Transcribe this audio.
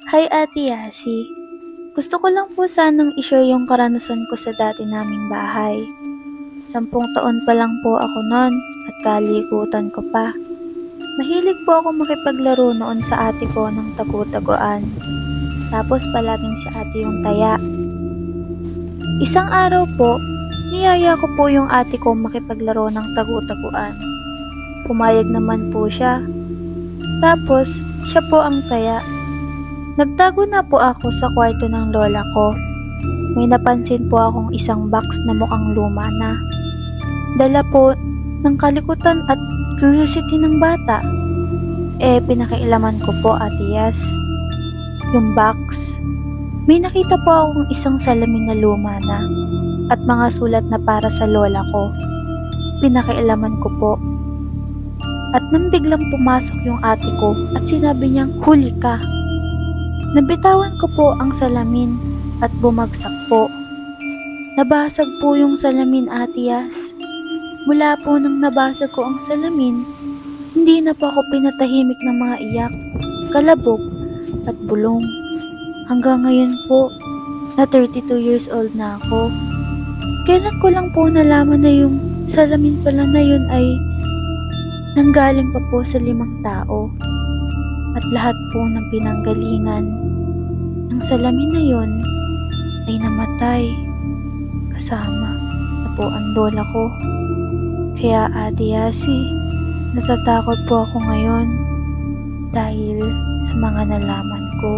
Hi Ate Yasi. Gusto ko lang po sanang i-share yung karanasan ko sa dati naming bahay. 10 taon pa lang po ako noon at kalikutan ko pa. Mahilig po ako makipaglaro noon sa ate ko ng tagu-taguan. Tapos palaging si ate yung taya. Isang araw po, niyaya ko po yung ate ko makipaglaro ng tagu-taguan. Pumayag naman po siya. Tapos, siya po ang taya. Nagtago na po ako sa kwarto ng lola ko. May napansin po akong isang box na mukhang luma na. Dala po ng kalikutan at curiosity ng bata. Pinakailaman ko po, Ate Yas. Yung box. May nakita po akong isang salamin na luma na at mga sulat na para sa lola ko. Pinakailaman ko po. At nang biglang pumasok yung ate ko at sinabi niyang, "Huli ka." Nabitawan ko po ang salamin at bumagsak po. Nabasag po yung salamin, Ate Yas. Mula po nang nabasag ko ang salamin, hindi na po ako pinatahimik ng mga iyak, kalabog at bulong. Hanggang ngayon po, na 32 years old na ako. Kailan ko lang po nalaman na yung salamin pala na yun ay nanggaling pa po sa 5 tao. At lahat po ng pinanggalingan ng salamin na yun ay namatay. Kasama na po ang lola ko. Kaya Ate Yasi, natatakot po ako ngayon dahil sa mga nalaman ko.